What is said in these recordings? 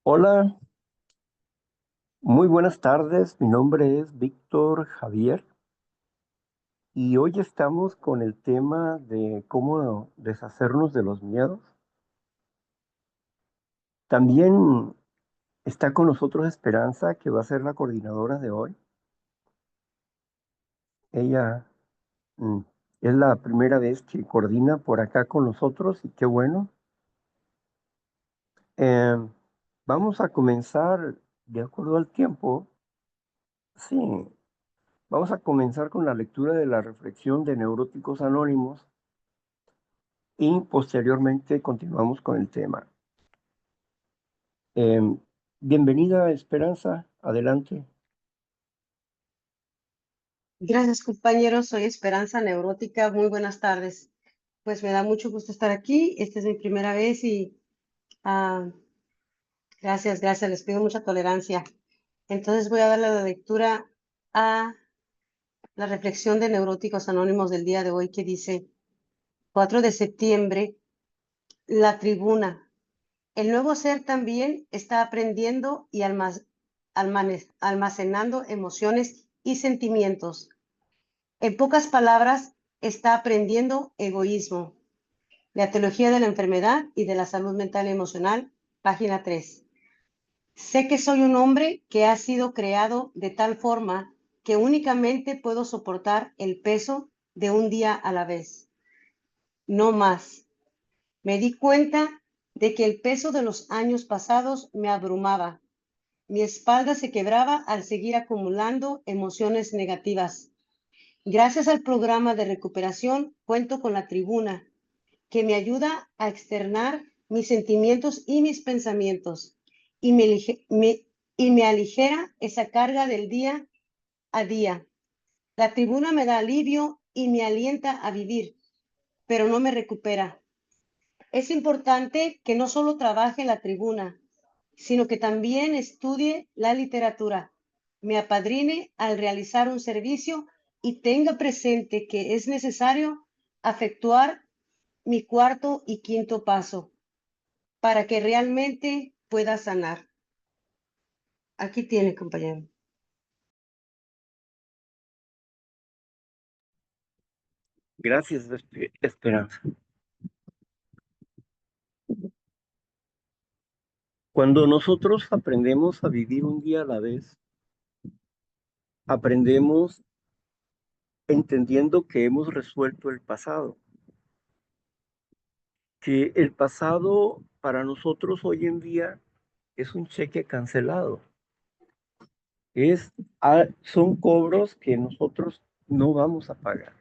Hola, muy buenas tardes. Mi nombre es Víctor Javier y hoy estamos con el tema de cómo deshacernos de los miedos. También está con nosotros Esperanza, que va a ser la coordinadora de hoy. Ella mm, es la primera vez que coordina por acá con nosotros y qué bueno. Eh, Vamos a comenzar de acuerdo al tiempo. Sí, vamos a comenzar con la lectura de la reflexión de Neuróticos Anónimos y posteriormente continuamos con el tema. Em, Bienvenida, Esperanza, adelante. Gracias, compañeros. Soy Esperanza Neurótica. Muy buenas tardes. Pues me da mucho gusto estar aquí. Esta es mi primera vez y ah, gracias. Les pido mucha tolerancia. Entonces voy a darle la lectura a la reflexión de Neuróticos Anónimos del día de hoy que dice 4 de septiembre, la tribuna. El nuevo ser también está aprendiendo y almacenando emociones y sentimientos. En pocas palabras, está aprendiendo egoísmo. La teología de la enfermedad y de la salud mental y emocional, página 3. Sé que soy un hombre que ha sido creado de tal forma que únicamente puedo soportar el peso de un día a la vez. No más. Me di cuenta de que el peso de los años pasados me abrumaba. Mi espalda se quebraba al seguir acumulando emociones negativas. Gracias al programa de recuperación, cuento con la tribuna, que me ayuda a externar mis sentimientos y mis pensamientos y me aligera esa carga del día a día. La tribuna me da alivio y me alienta a vivir, pero no me recupera. Es importante que no solo trabaje la tribuna, sino que también estudie la literatura, me apadrine al realizar un servicio y tenga presente que es necesario efectuar mi cuarto y quinto paso para que realmente pueda sanar. Aquí tiene, compañero. Gracias, Esperanza. Cuando nosotros aprendemos a vivir un día a la vez, aprendemos entendiendo que hemos resuelto el pasado, que el pasado para nosotros hoy en día es un cheque cancelado. Son cobros que nosotros no vamos a pagar,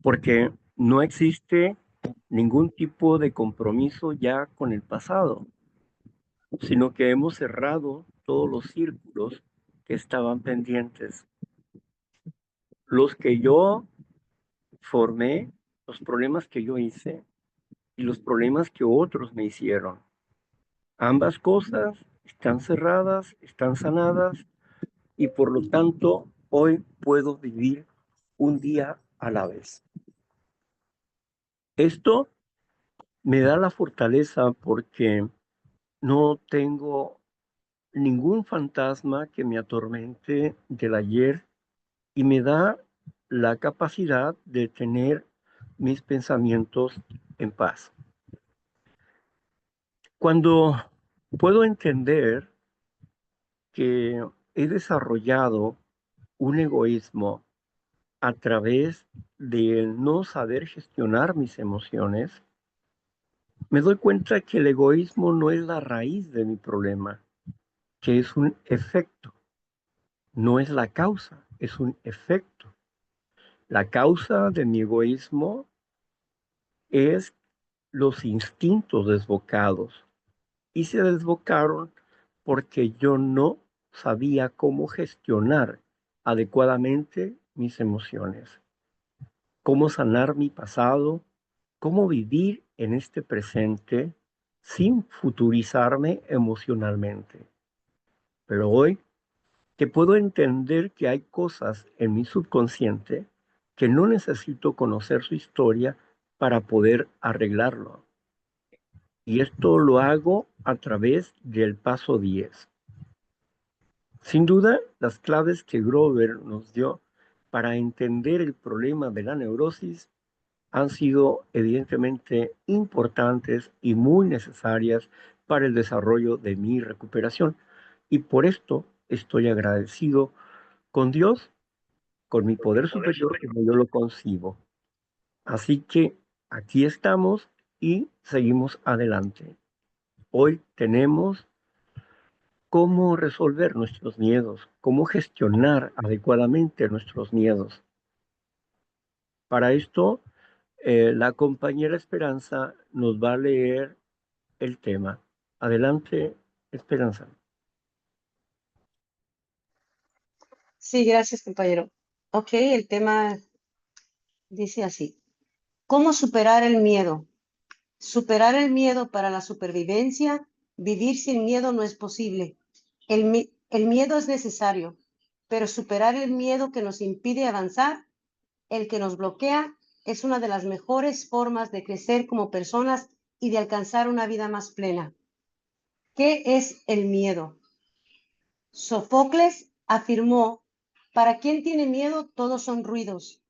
porque no existe ningún tipo de compromiso ya con el pasado, sino que hemos cerrado todos los círculos que estaban pendientes. Los que yo formé, los problemas que yo hice y los problemas que otros me hicieron. Ambas cosas están cerradas, están sanadas y por lo tanto hoy puedo vivir un día a la vez. Esto me da la fortaleza porque no tengo ningún fantasma que me atormente del ayer y me da la capacidad de tener mis pensamientos en paz. Cuando puedo entender que he desarrollado un egoísmo a través de no saber gestionar mis emociones, me doy cuenta que el egoísmo no es la raíz de mi problema, que es un efecto, no es la causa, es un efecto. La causa de mi egoísmo es los instintos desbocados y se desbocaron porque yo no sabía cómo gestionar adecuadamente mis emociones, cómo sanar mi pasado, cómo vivir en este presente sin futurizarme emocionalmente. Pero hoy que puedo entender que hay cosas en mi subconsciente que no necesito conocer su historia para poder arreglarlo. Y esto lo hago a través del paso 10. Sin duda, las claves que Grover nos dio para entender el problema de la neurosis han sido evidentemente importantes y muy necesarias para el desarrollo de mi recuperación. Y por esto estoy agradecido con Dios, con mi poder superior como yo lo concibo. Así que aquí estamos y seguimos adelante. Hoy tenemos cómo resolver nuestros miedos, cómo gestionar adecuadamente nuestros miedos. Para esto, la compañera Esperanza nos va a leer el tema. Adelante, Esperanza. Sí, gracias, compañero. Ok, el tema dice así. ¿Cómo superar el miedo? Superar el miedo para la supervivencia. Vivir sin miedo no es posible. El miedo es necesario, pero superar el miedo que nos impide avanzar, el que nos bloquea, es una de las mejores formas de crecer como personas y de alcanzar una vida más plena. ¿Qué es el miedo? Sófocles afirmó, para quien tiene miedo, todos son ruidos.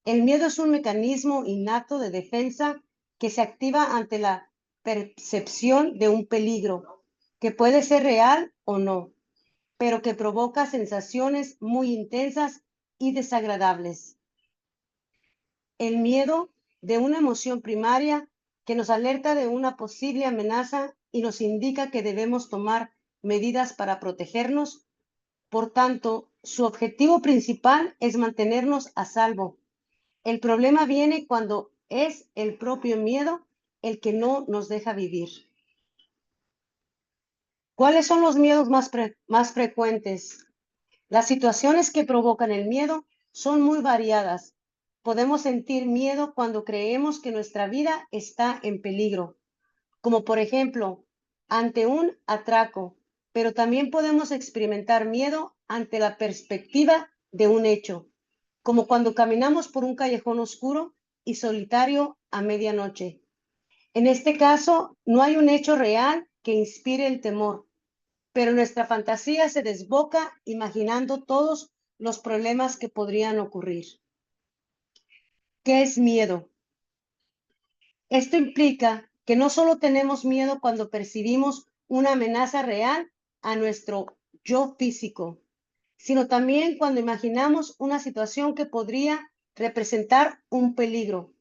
El miedo es un mecanismo innato de defensa que se activa ante la percepción de un peligro, que puede ser real o no, pero que provoca sensaciones muy intensas y desagradables. El miedo de una emoción primaria que nos alerta de una posible amenaza y nos indica que debemos tomar medidas para protegernos. Por tanto, su objetivo principal es mantenernos a salvo. El problema viene cuando es el propio miedo el que no nos deja vivir. ¿Cuáles son los miedos más frecuentes? Las situaciones que provocan el miedo son muy variadas. Podemos sentir miedo cuando creemos que nuestra vida está en peligro, como por ejemplo ante un atraco, pero también podemos experimentar miedo ante la perspectiva de un hecho, como cuando caminamos por un callejón oscuro y solitario a medianoche. En este caso, no hay un hecho real que inspire el temor, pero nuestra fantasía se desboca imaginando todos los problemas que podrían ocurrir. ¿Qué es miedo? Esto implica que no solo tenemos miedo cuando percibimos una amenaza real a nuestro yo físico, sino también cuando imaginamos una situación que podría representar un peligro.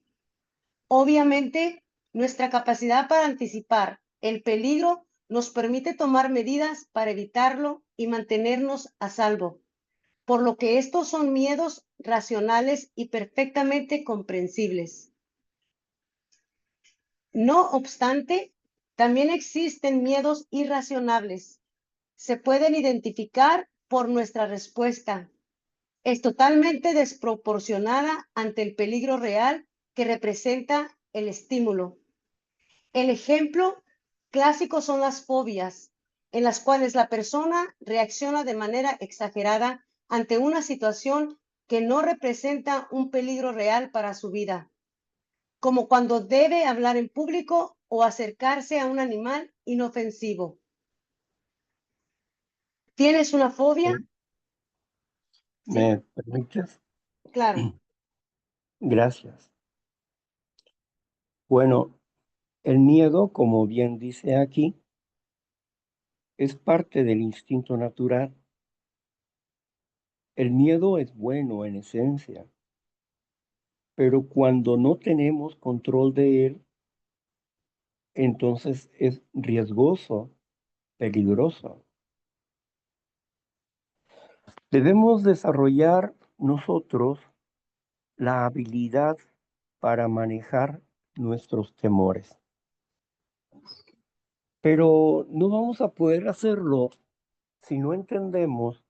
Obviamente, nuestra capacidad para anticipar el peligro nos permite tomar medidas para evitarlo y mantenernos a salvo, por lo que estos son miedos racionales y perfectamente comprensibles. No obstante, también existen miedos irracionales. Se pueden identificar por nuestra respuesta. Es totalmente desproporcionada ante el peligro real que representa el estímulo. El ejemplo clásico son las fobias, en las cuales la persona reacciona de manera exagerada ante una situación que no representa un peligro real para su vida, como cuando debe hablar en público o acercarse a un animal inofensivo. ¿Tienes una fobia? Sí, ¿Me permites? claro. Gracias. Bueno, el miedo, como bien dice aquí, es parte del instinto natural. El miedo es bueno en esencia, pero cuando no tenemos control de él, entonces es riesgoso, peligroso. Debemos desarrollar nosotros la habilidad para manejar nuestros temores, pero no vamos a poder hacerlo si no entendemos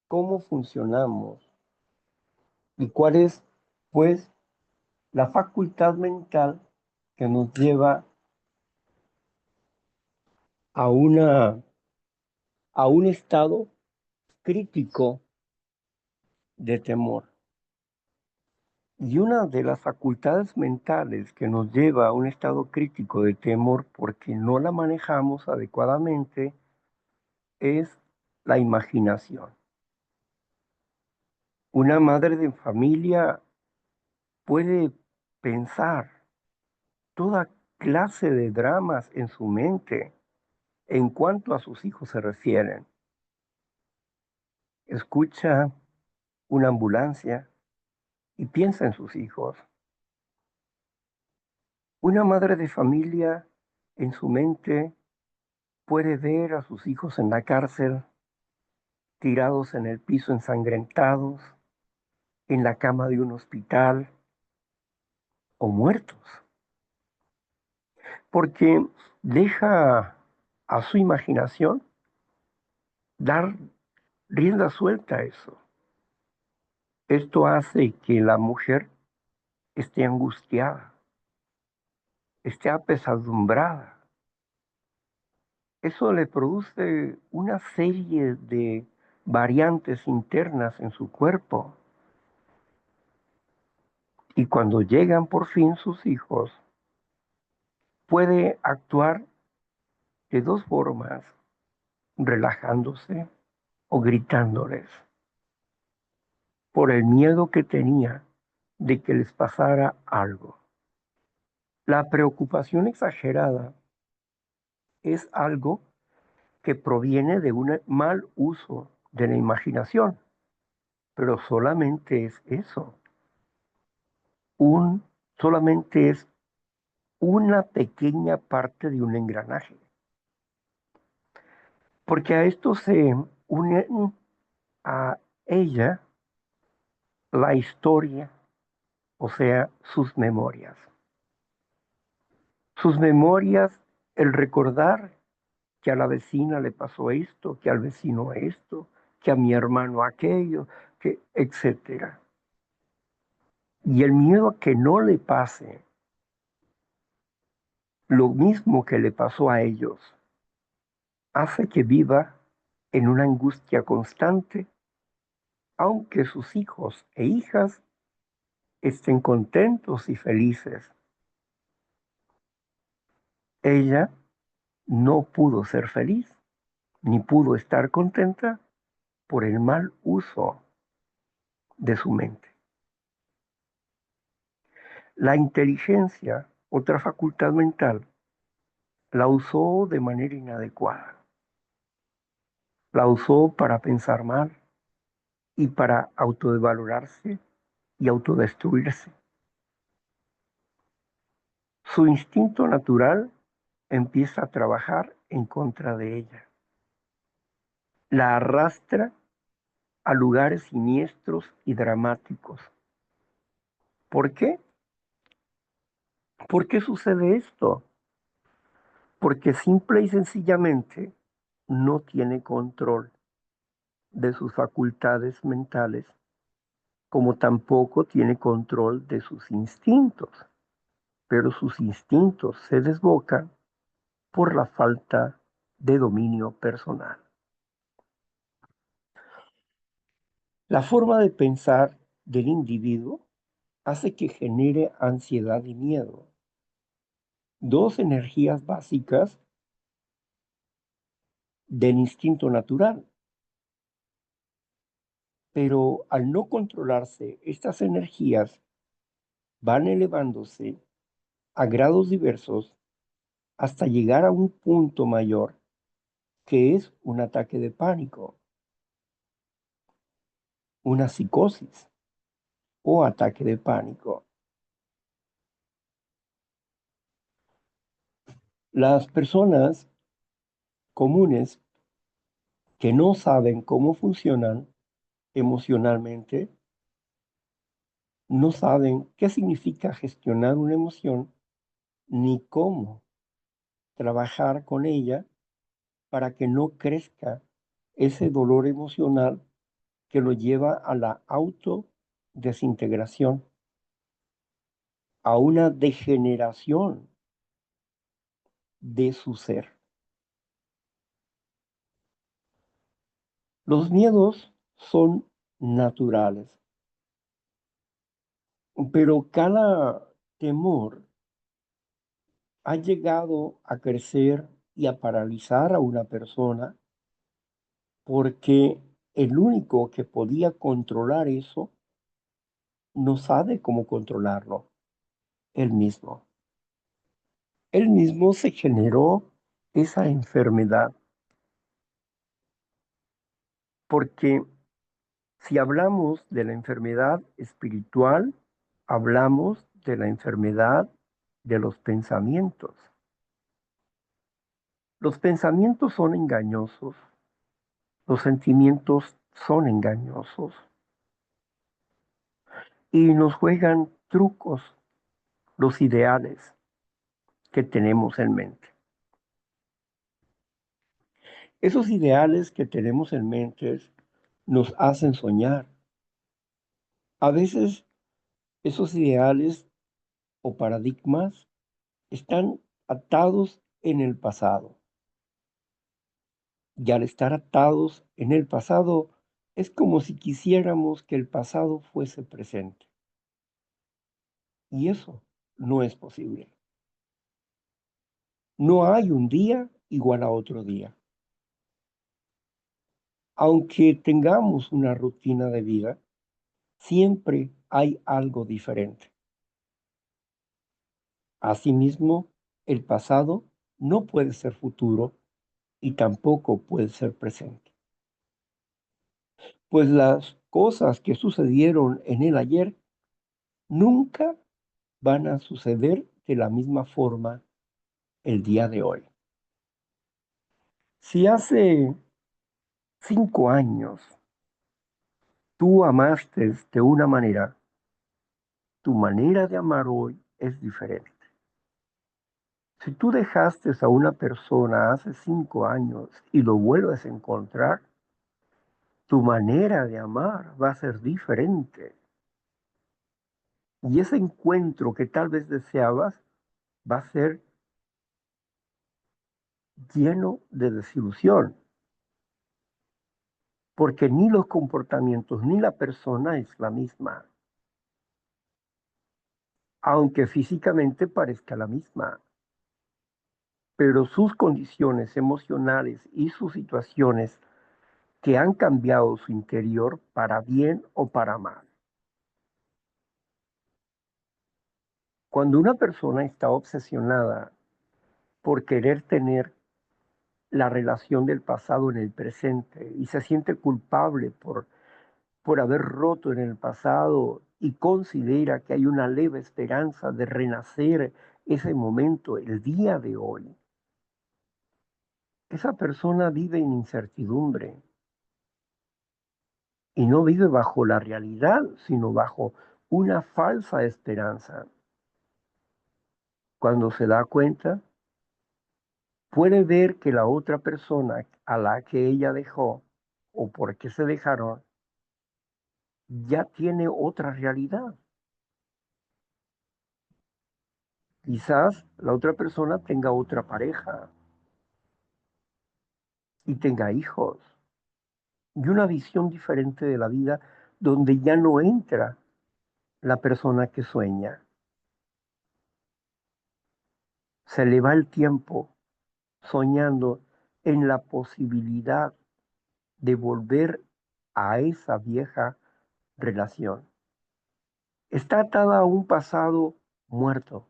cómo funcionamos y cuál es, pues, la facultad mental que nos lleva a a un estado crítico de temor. Y una de las facultades mentales que nos lleva a un estado crítico de temor porque no la manejamos adecuadamente es la imaginación. Una madre de familia puede pensar toda clase de dramas en su mente en cuanto a sus hijos se refieren. Escucha una ambulancia y piensa en sus hijos. Una madre de familia en su mente puede ver a sus hijos en la cárcel, tirados en el piso ensangrentados, en la cama de un hospital o muertos, porque deja a su imaginación dar rienda suelta a eso. Esto hace que la mujer esté angustiada, esté apesadumbrada. Eso le produce una serie de variantes internas en su cuerpo. Y cuando llegan por fin sus hijos, puede actuar de dos formas, relajándose o gritándoles, por el miedo que tenía de que les pasara algo. La preocupación exagerada es algo que proviene de un mal uso de la imaginación, pero solamente es eso, un, solamente es una pequeña parte de un engranaje, porque a esto se une a ella la historia, o sea, sus memorias. Sus memorias, el recordar que a la vecina le pasó esto, que al vecino esto, que a mi hermano aquello, que etcétera. Y el miedo a que no le pase lo mismo que le pasó a ellos hace que viva en una angustia constante, aunque sus hijos e hijas estén contentos y felices. Ella no pudo ser feliz ni pudo estar contenta por el mal uso de su mente. La inteligencia, otra facultad mental, la usó de manera inadecuada. La usó para pensar mal y para autodevalorarse y autodestruirse. Su instinto natural empieza a trabajar en contra de ella. La arrastra a lugares siniestros y dramáticos. ¿Por qué? ¿Por qué sucede esto? Porque simple y sencillamente no tiene control de sus facultades mentales, como tampoco tiene control de sus instintos, pero sus instintos se desbocan por la falta de dominio personal. La forma de pensar del individuo hace que genere ansiedad y miedo, dos energías básicas del instinto natural. Pero al no controlarse, estas energías van elevándose a grados diversos hasta llegar a un punto mayor, que es un ataque de pánico, una psicosis o ataque de pánico. Las personas comunes que no saben cómo funcionan emocionalmente, no saben qué significa gestionar una emoción ni cómo trabajar con ella para que no crezca ese dolor emocional que lo lleva a la autodesintegración, a una degeneración de su ser. Los miedos son naturales, Pero cada temor ha llegado a crecer y a paralizar a una persona porque el único que podía controlar eso no sabe cómo controlarlo, él mismo. Él mismo se generó esa enfermedad porque si hablamos de la enfermedad espiritual, hablamos de la enfermedad de los pensamientos. Los pensamientos son engañosos, los sentimientos son engañosos y nos juegan trucos los ideales que tenemos en mente. Esos ideales que tenemos en mente nos hacen soñar. A veces esos ideales o paradigmas están atados en el pasado. Y al estar atados en el pasado, es como si quisiéramos que el pasado fuese presente. Y eso no es posible. No hay un día igual a otro día. Aunque tengamos una rutina de vida, siempre hay algo diferente. Asimismo, el pasado no puede ser futuro y tampoco puede ser presente. Pues las cosas que sucedieron en el ayer nunca van a suceder de la misma forma el día de hoy. Si hace 5 años tú amaste de una manera, tu manera de amar hoy es diferente. Si tú dejaste a una persona hace 5 años y lo vuelves a encontrar, tu manera de amar va a ser diferente. Y ese encuentro que tal vez deseabas va a ser lleno de desilusión, porque ni los comportamientos ni la persona es la misma, aunque físicamente parezca la misma, pero sus condiciones emocionales y sus situaciones que han cambiado su interior para bien o para mal. Cuando una persona está obsesionada por querer tener la relación del pasado en el presente y se siente culpable por haber roto en el pasado y considera que hay una leve esperanza de renacer ese momento el día de hoy, esa persona vive en incertidumbre y no vive bajo la realidad, sino bajo una falsa esperanza. Cuando se da cuenta, puede ver que la otra persona a la que ella dejó o por qué se dejaron ya tiene otra realidad. Quizás la otra persona tenga otra pareja y tenga hijos y una visión diferente de la vida donde ya no entra la persona que sueña. Se le va el tiempo soñando en la posibilidad de volver a esa vieja relación. Está atada a un pasado muerto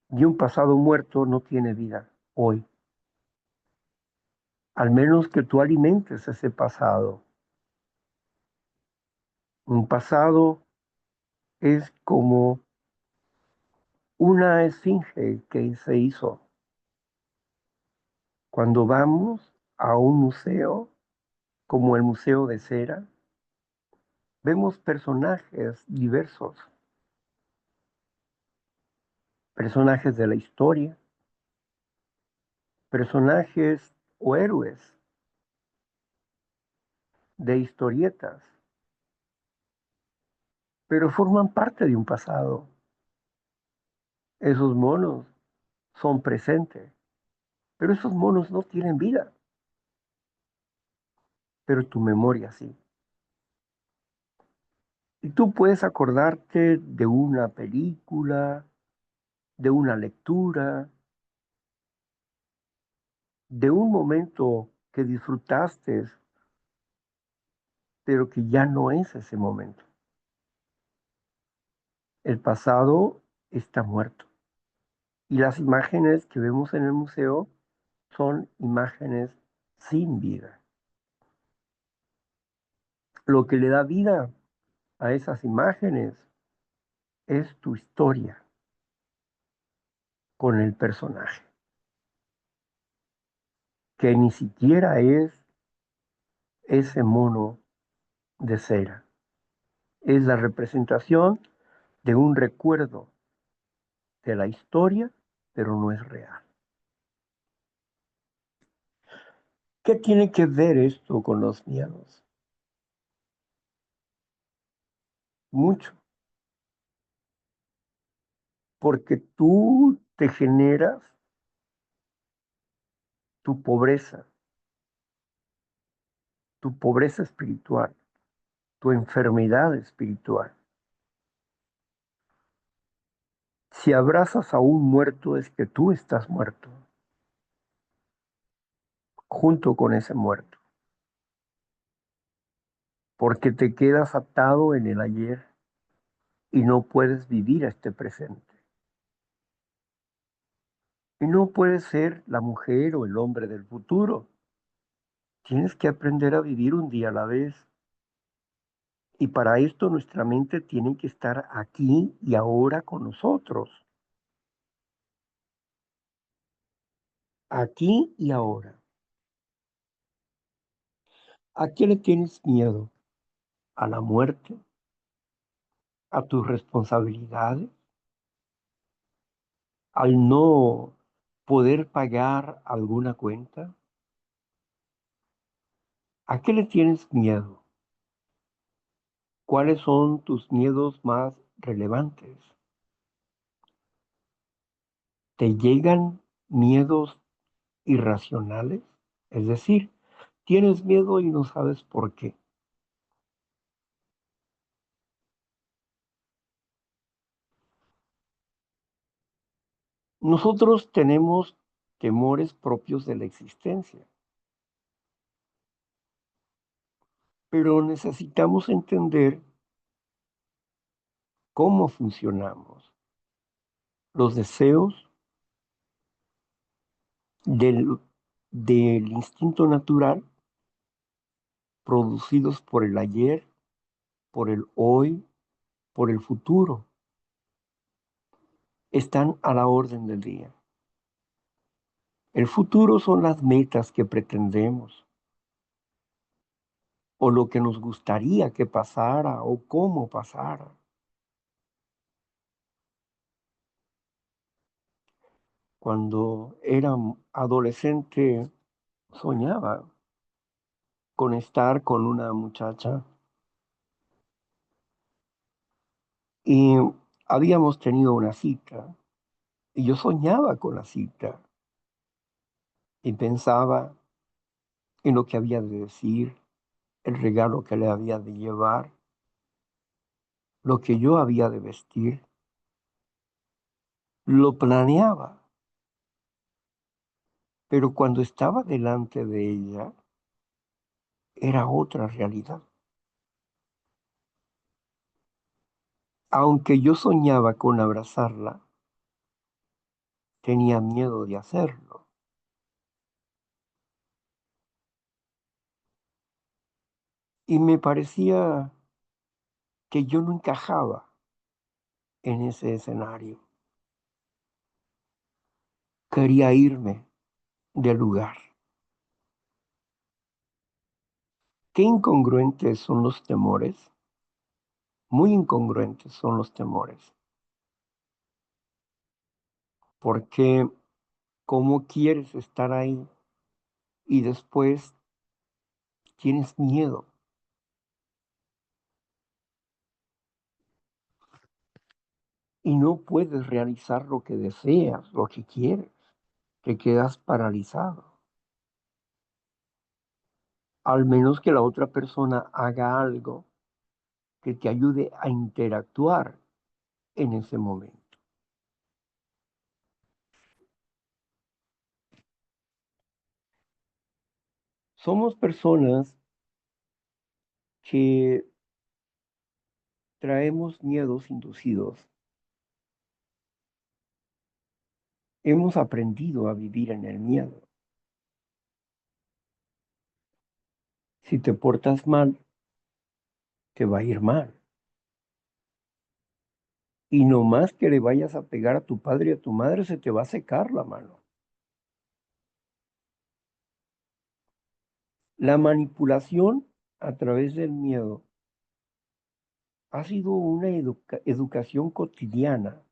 y un pasado muerto no tiene vida hoy. Al menos que tú alimentes ese pasado. Un pasado es como una esfinge que se hizo. Cuando vamos a un museo, como el Museo de Cera, vemos personajes diversos, personajes de la historia, personajes o héroes de historietas, pero forman parte de un pasado. Esos monos son presentes, pero esos monos no tienen vida, pero tu memoria sí. Y tú puedes acordarte de una película, de una lectura, de un momento que disfrutaste, pero que ya no es ese momento. El pasado está muerto. Y las imágenes que vemos en el museo son imágenes sin vida. Lo que le da vida a esas imágenes es tu historia con el personaje, que ni siquiera es ese mono de cera. Es la representación de un recuerdo de la historia, pero no es real. ¿Qué tiene que ver esto con los miedos? Mucho, porque tú te generas tu pobreza espiritual, tu enfermedad espiritual. Si abrazas a un muerto es que tú estás muerto, junto con ese muerto, porque te quedas atado en el ayer y no puedes vivir este presente. Y no puedes ser la mujer o el hombre del futuro. Tienes que aprender a vivir un día a la vez. Y para esto nuestra mente tiene que estar aquí y ahora con nosotros. Aquí y ahora. ¿A qué le tienes miedo? ¿A la muerte? ¿A tus responsabilidades? ¿Al no poder pagar alguna cuenta? ¿A qué le tienes miedo? ¿Cuáles son tus miedos más relevantes? ¿Te llegan miedos irracionales? Es decir, tienes miedo y no sabes por qué. Nosotros tenemos temores propios de la existencia, pero necesitamos entender cómo funcionamos. Los deseos del, del instinto natural producidos por el ayer, por el hoy, por el futuro, están a la orden del día. El futuro son las metas que pretendemos o lo que nos gustaría que pasara o cómo pasara. Cuando era adolescente soñaba con estar con una muchacha y habíamos tenido una cita y yo soñaba con la cita y pensaba en lo que había de decir, el regalo que le había de llevar, lo que yo había de vestir. Lo planeaba, pero cuando estaba delante de ella era otra realidad. Aunque yo soñaba con abrazarla, tenía miedo de hacerlo y me parecía que yo no encajaba en ese escenario. Quería irme del lugar. Qué incongruentes son los temores, muy incongruentes son los temores, porque ¿cómo quieres estar ahí y después tienes miedo y no puedes realizar lo que deseas, lo que quieres? Te quedas paralizado, al menos que la otra persona haga algo que te ayude a interactuar en ese momento. Somos personas que traemos miedos inducidos. Hemos aprendido a vivir en el miedo. Si te portas mal, te va a ir mal. Y no más que le vayas a pegar a tu padre y a tu madre, se te va a secar la mano. La manipulación a través del miedo ha sido una educación cotidiana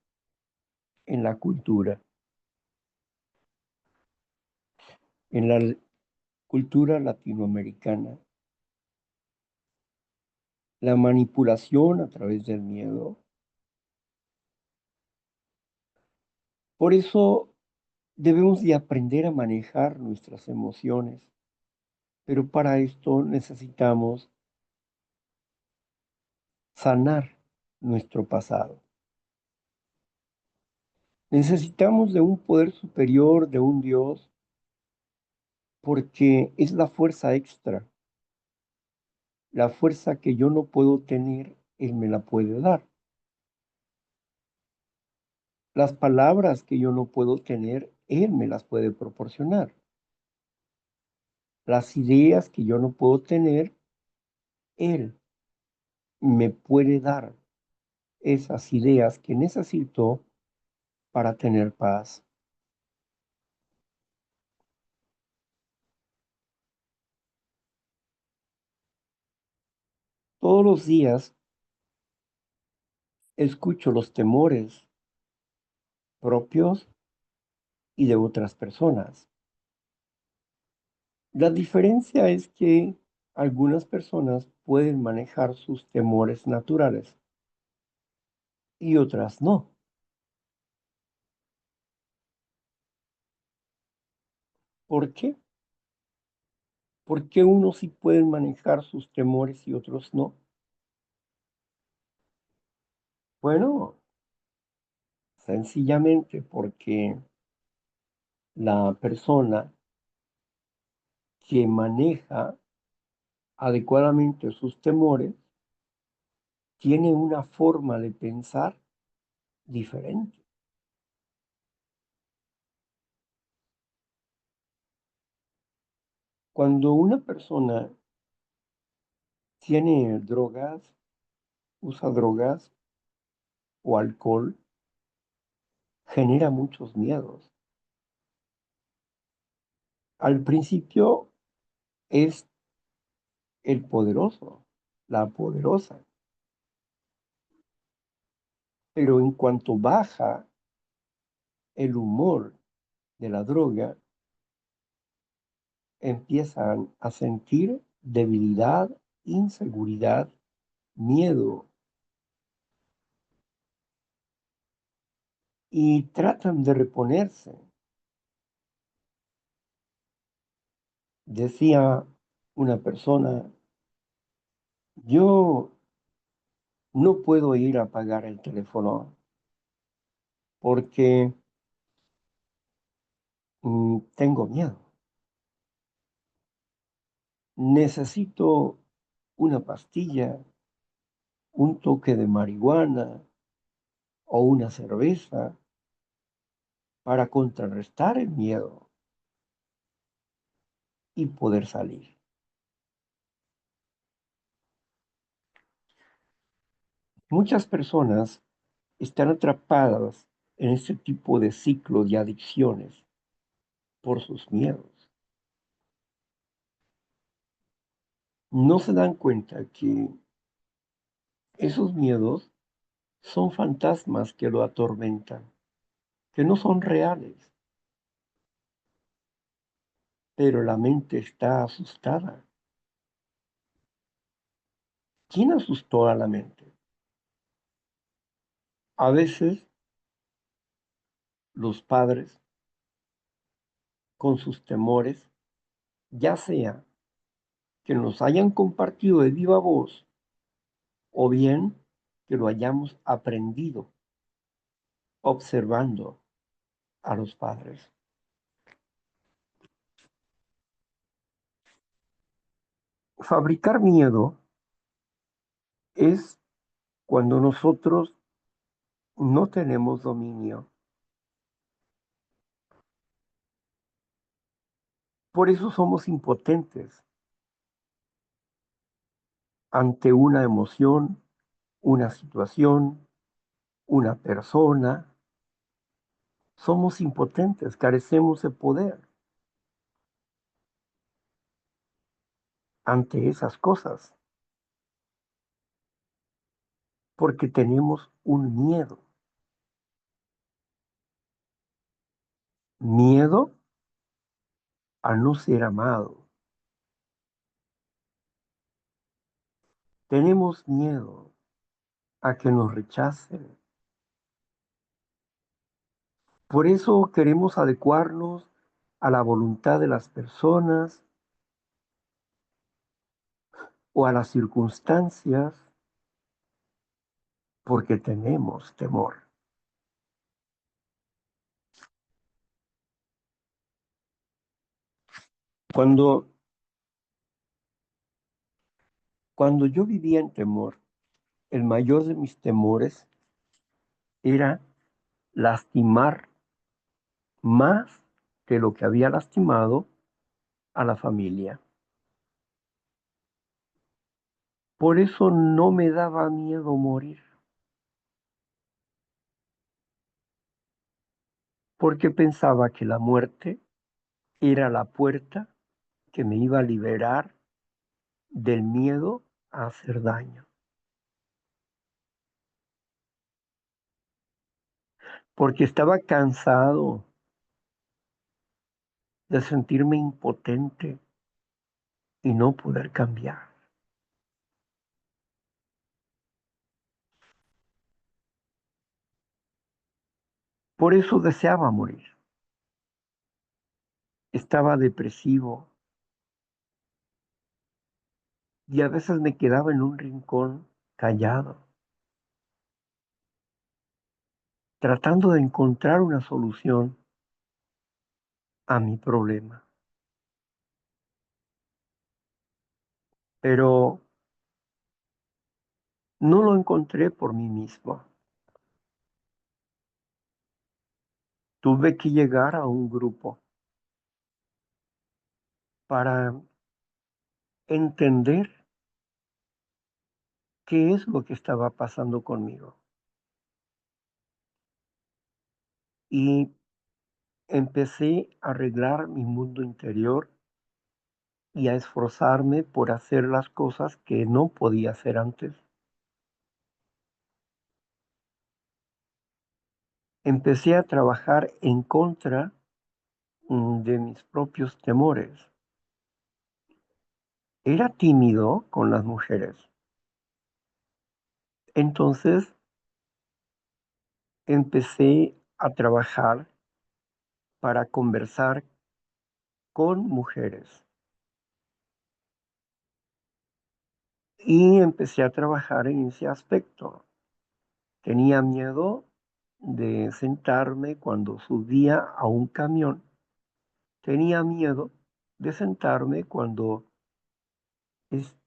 en la cultura, en la cultura latinoamericana. La manipulación a través del miedo. Por eso debemos de aprender a manejar nuestras emociones, pero para esto necesitamos sanar nuestro pasado. Necesitamos de un poder superior, de un Dios, porque es la fuerza extra, la fuerza que yo no puedo tener, Él me la puede dar. Las palabras que yo no puedo tener, Él me las puede proporcionar. Las ideas que yo no puedo tener, Él me puede dar esas ideas que necesito para tener paz. Todos los días escucho los temores propios y de otras personas. La diferencia es que algunas personas pueden manejar sus temores naturales y otras no. ¿Por qué? ¿Por qué unos sí pueden manejar sus temores y otros no? Bueno, sencillamente porque la persona que maneja adecuadamente sus temores tiene una forma de pensar diferente. Cuando una persona tiene drogas, usa drogas o alcohol, genera muchos miedos. Al principio es el poderoso, la poderosa, pero en cuanto baja el humor de la droga, empiezan a sentir debilidad, inseguridad, miedo y tratan de reponerse. Decía una persona, yo no puedo ir a apagar el teléfono porque tengo miedo. Necesito una pastilla, un toque de marihuana o una cerveza para contrarrestar el miedo y poder salir. Muchas personas están atrapadas en este tipo de ciclos de adicciones por sus miedos. No se dan cuenta que esos miedos son fantasmas que lo atormentan, que no son reales, pero la mente está asustada. ¿Quién asustó a la mente? A veces los padres con sus temores, ya sea que nos hayan compartido de viva voz o bien que lo hayamos aprendido observando a los padres. Fabricar miedo es cuando nosotros no tenemos dominio. Por eso somos impotentes ante una emoción, una situación, una persona. Somos impotentes, carecemos de poder ante esas cosas, porque tenemos un miedo. Miedo a no ser amado. Tenemos miedo a que nos rechacen. Por eso queremos adecuarnos a la voluntad de las personas o a las circunstancias porque tenemos temor. Cuando, cuando yo vivía en temor, el mayor de mis temores era lastimar más de lo que había lastimado a la familia. Por eso no me daba miedo morir, porque pensaba que la muerte era la puerta que me iba a liberar del miedo a hacer daño, porque estaba cansado de sentirme impotente y no poder cambiar. Por eso deseaba morir. Estaba depresivo y a veces me quedaba en un rincón callado, tratando de encontrar una solución a mi problema. Pero no lo encontré por mí mismo. Tuve que llegar a un grupo para entender qué es lo que estaba pasando conmigo. Y empecé a arreglar mi mundo interior y a esforzarme por hacer las cosas que no podía hacer antes. Empecé a trabajar en contra de mis propios temores. Era tímido con las mujeres. Entonces empecé a trabajar para conversar con mujeres y empecé a trabajar en ese aspecto. Tenía miedo de sentarme cuando subía a un camión. Tenía miedo de sentarme cuando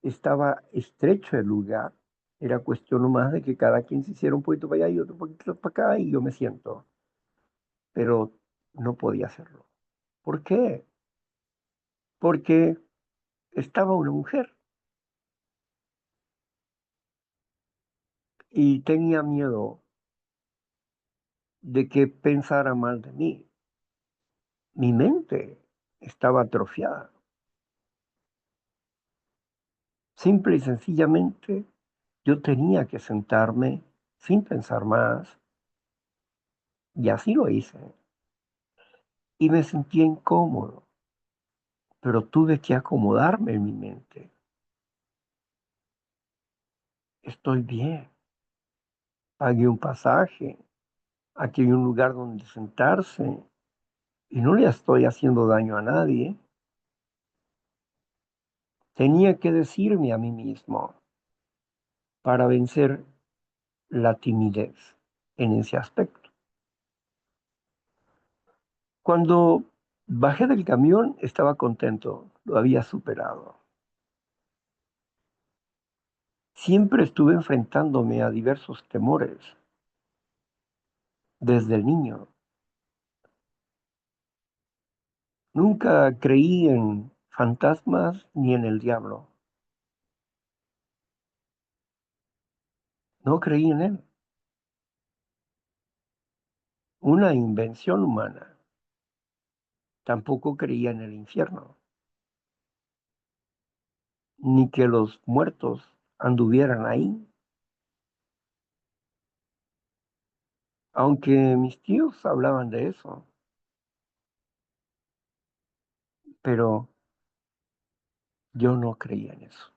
estaba estrecho el lugar. Era cuestión nomás de que cada quien se hiciera un poquito para allá y otro poquito para acá y yo me siento. Pero no podía hacerlo. ¿Por qué? Porque estaba una mujer y tenía miedo de que pensara mal de mí. Mi mente estaba atrofiada. Simple y sencillamente yo tenía que sentarme sin pensar más y así lo hice. Y me sentía incómodo, pero tuve que acomodarme en mi mente. Estoy bien, pagué un pasaje, aquí hay un lugar donde sentarse y no le estoy haciendo daño a nadie. Tenía que decirme a mí mismo, para vencer la timidez en ese aspecto. Cuando bajé del camión estaba contento, lo había superado. Siempre estuve enfrentándome a diversos temores desde niño. Nunca creí en fantasmas ni en el diablo. No creí en él. Una invención humana. Tampoco creía en el infierno, ni que los muertos anduvieran ahí. Aunque mis tíos hablaban de eso, pero yo no creía en eso.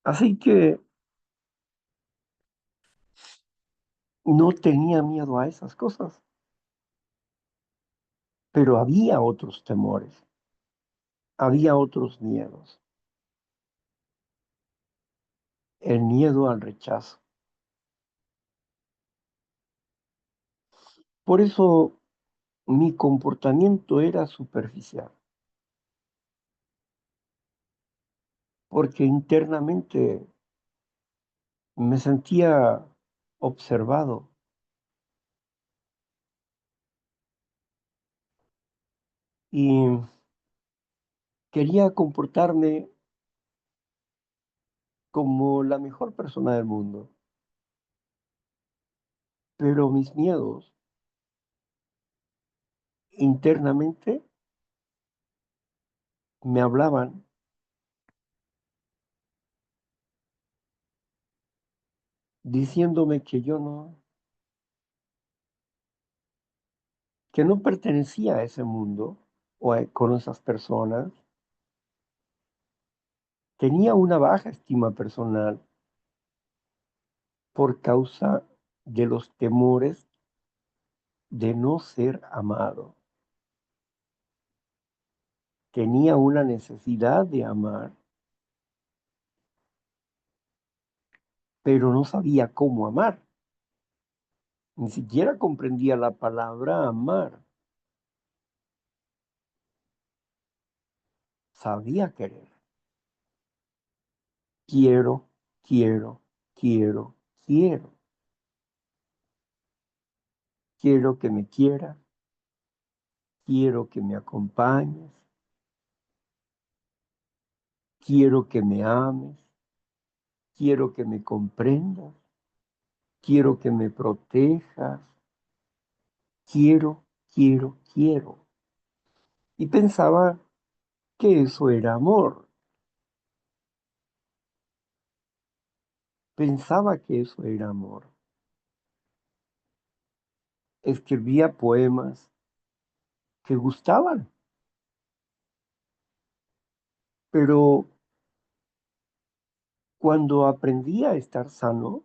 Así que no tenía miedo a esas cosas, pero había otros temores, había otros miedos. El miedo al rechazo. Por eso mi comportamiento era superficial, porque internamente me sentía observado y quería comportarme como la mejor persona del mundo, pero mis miedos internamente me hablaban diciéndome que no pertenecía a ese mundo con esas personas. Tenía una baja estima personal por causa de los temores de no ser amado. Tenía una necesidad de amar, pero no sabía cómo amar. Ni siquiera comprendía la palabra amar. Sabía querer. Quiero, quiero, quiero, quiero. Quiero que me quieras, quiero que me acompañes, quiero que me ames, quiero que me comprendas, quiero que me protejas, quiero, quiero, quiero. Y pensaba que eso era amor. Pensaba que eso era amor. Escribía poemas que gustaban, pero cuando aprendí a estar sano,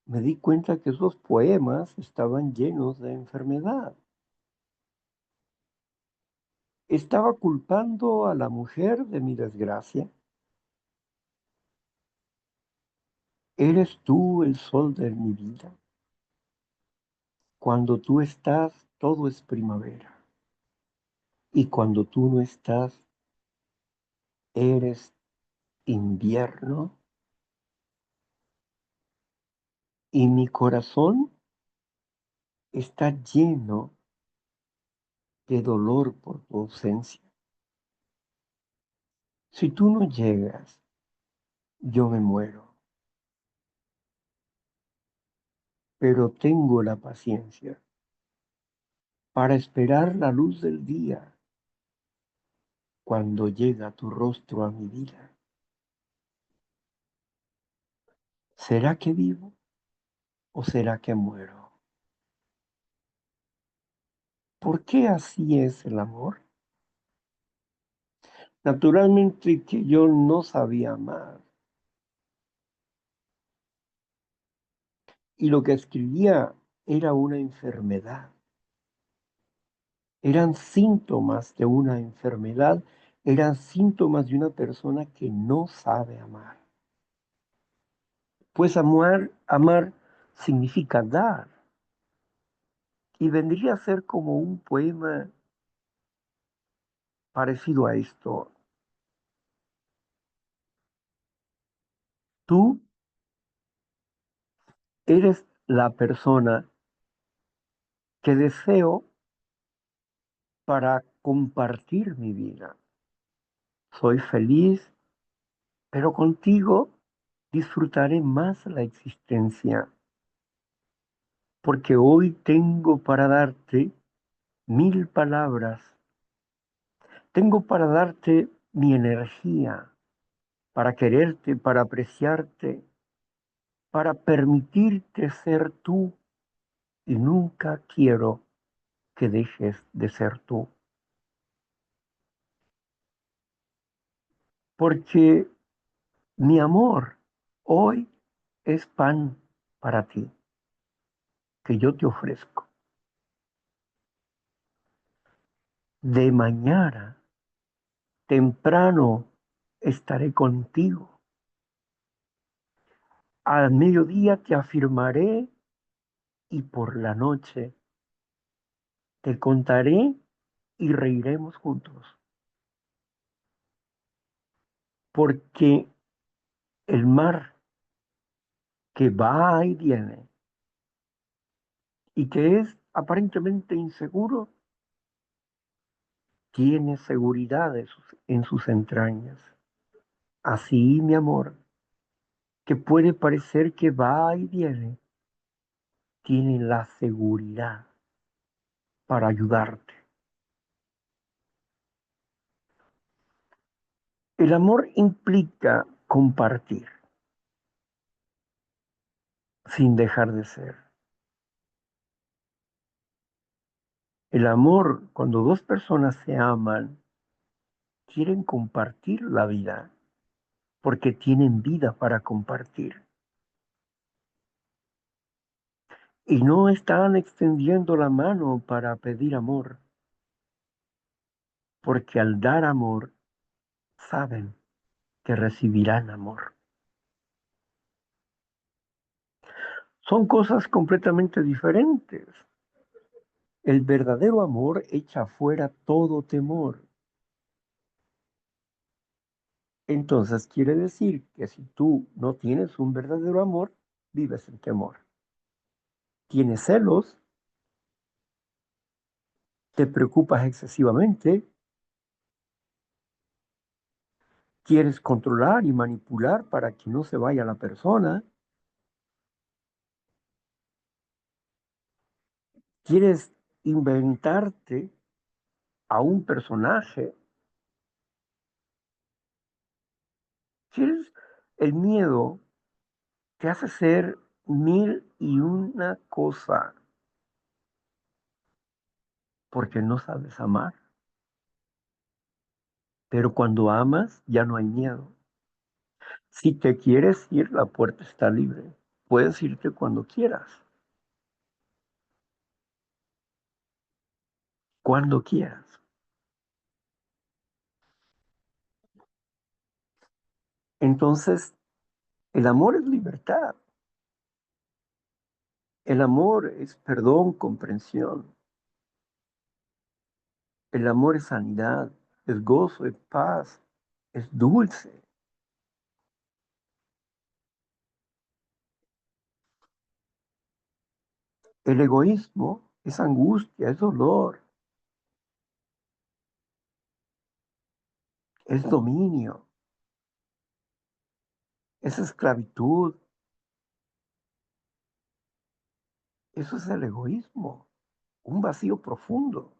me di cuenta que esos poemas estaban llenos de enfermedad. Estaba culpando a la mujer de mi desgracia. Eres tú el sol de mi vida. Cuando tú estás, todo es primavera. Y cuando tú no estás, eres invierno. Y mi corazón está lleno de dolor por tu ausencia. Si tú no llegas, yo me muero. Pero tengo la paciencia para esperar la luz del día cuando llega tu rostro a mi vida. ¿Será que vivo o será que muero? ¿Por qué así es el amor? Naturalmente que yo no sabía amar. Y lo que escribía era una enfermedad. Eran síntomas de una enfermedad. Eran síntomas de una persona que no sabe amar. Pues amar significa dar y vendría a ser como un poema parecido a esto. Tú eres la persona que deseo para compartir mi vida. Soy feliz, pero contigo disfrutaré más la existencia, porque hoy tengo para darte 1000 palabras. Tengo para darte mi energía, para quererte, para apreciarte, para permitirte ser tú y nunca quiero que dejes de ser tú. Porque mi amor hoy es pan para ti que yo te ofrezco. De mañana, temprano, estaré contigo. Al mediodía te afirmaré y por la noche te contaré y reiremos juntos. Porque el mar que va y viene y que es aparentemente inseguro, tiene seguridad en sus entrañas. Así, mi amor, que puede parecer que va y viene, tiene la seguridad para ayudarte. El amor implica compartir sin dejar de ser. El amor, cuando dos personas se aman, quieren compartir la vida porque tienen vida para compartir. Y no están extendiendo la mano para pedir amor, porque al dar amor saben que recibirán amor. Son cosas completamente diferentes. El verdadero amor echa fuera todo temor. Entonces quiere decir que si tú no tienes un verdadero amor, vives en temor. Tienes celos, te preocupas excesivamente, quieres controlar y manipular para que no se vaya la persona, quieres inventarte a un personaje, quieres el miedo te hace ser mil y una cosa porque no sabes amar. Pero cuando amas ya no hay miedo. Si te quieres ir, la puerta está libre. Puedes irte cuando quieras, cuando quieras. Entonces, el amor es libertad. El amor es perdón, comprensión. El amor es sanidad, es gozo, es paz, es dulce. El egoísmo es angustia, es dolor, es dominio, es esclavitud. Eso es el egoísmo, un vacío profundo.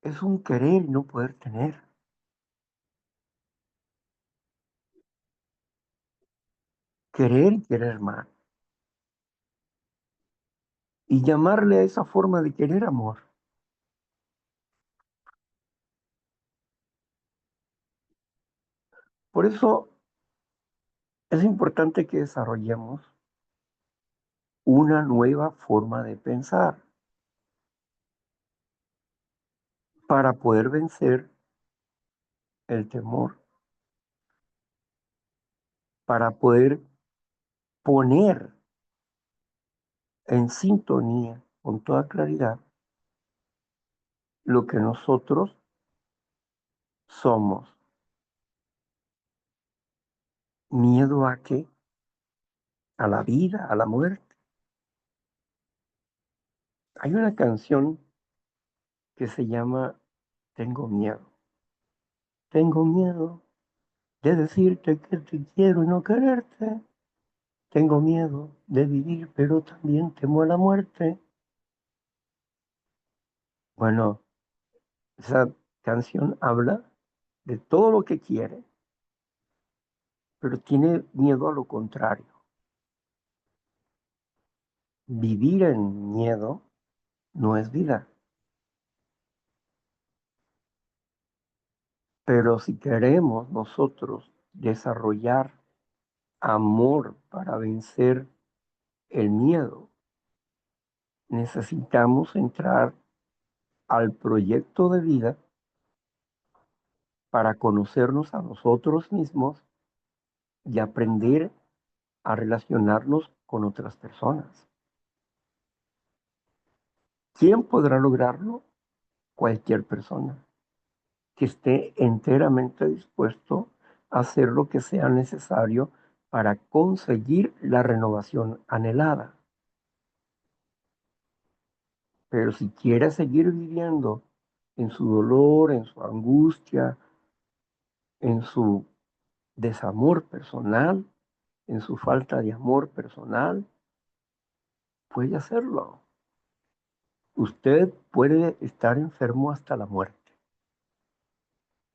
Es un querer y no poder tener. Querer y querer más. Y llamarle a esa forma de querer amor. Por eso es importante que desarrollemos una nueva forma de pensar para poder vencer el temor. para poder poner en sintonía con toda claridad lo que nosotros somos. ¿Miedo a qué? A la vida, a la muerte. Hay una canción que se llama Tengo miedo. Tengo miedo de decirte que te quiero y no quererte. Tengo miedo de vivir, pero también temo a la muerte. Bueno, esa canción habla de todo lo que quiere, pero tiene miedo a lo contrario. Vivir en miedo no es vida. Pero si queremos nosotros desarrollar amor para vencer el miedo, necesitamos entrar al proyecto de vida para conocernos a nosotros mismos y aprender a relacionarnos con otras personas. ¿Quién podrá lograrlo? Cualquier persona que esté enteramente dispuesto a hacer lo que sea necesario para conseguir la renovación anhelada. Pero si quiere seguir viviendo en su dolor, en su angustia, en su desamor personal, en su falta de amor personal, puede hacerlo. Usted puede estar enfermo hasta la muerte.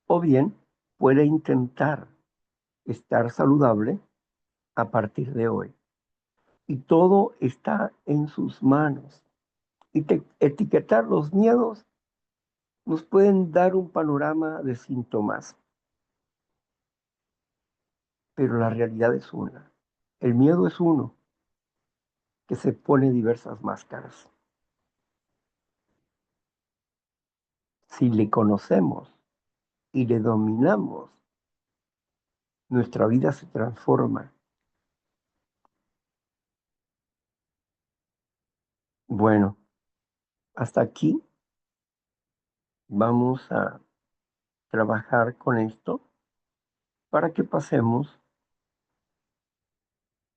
O bien puede intentar estar saludable a partir de hoy. Y todo está en sus manos. Y etiquetar los miedos nos pueden dar un panorama de síntomas, pero la realidad es una. El miedo es uno que se pone diversas máscaras. Si le conocemos y le dominamos, nuestra vida se transforma. Bueno, hasta aquí vamos a trabajar con esto para que pasemos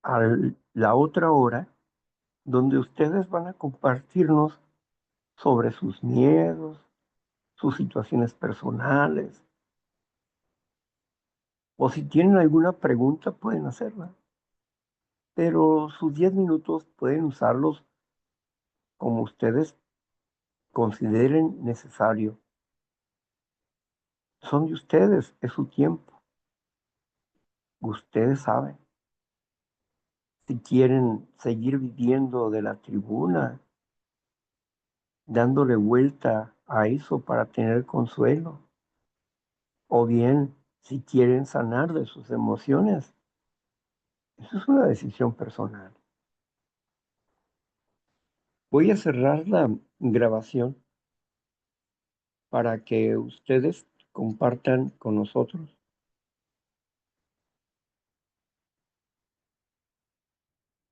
a la otra hora donde ustedes van a compartirnos sobre sus miedos, sus situaciones personales, o si tienen alguna pregunta pueden hacerla, pero sus 10 minutos pueden usarlos como ustedes consideren necesario. Son de ustedes, es su tiempo. Ustedes saben. Si quieren seguir viviendo de la tribuna, dándole vuelta a eso para tener consuelo, o bien si quieren sanar de sus emociones, eso es una decisión personal. Voy a cerrar la grabación para que ustedes compartan con nosotros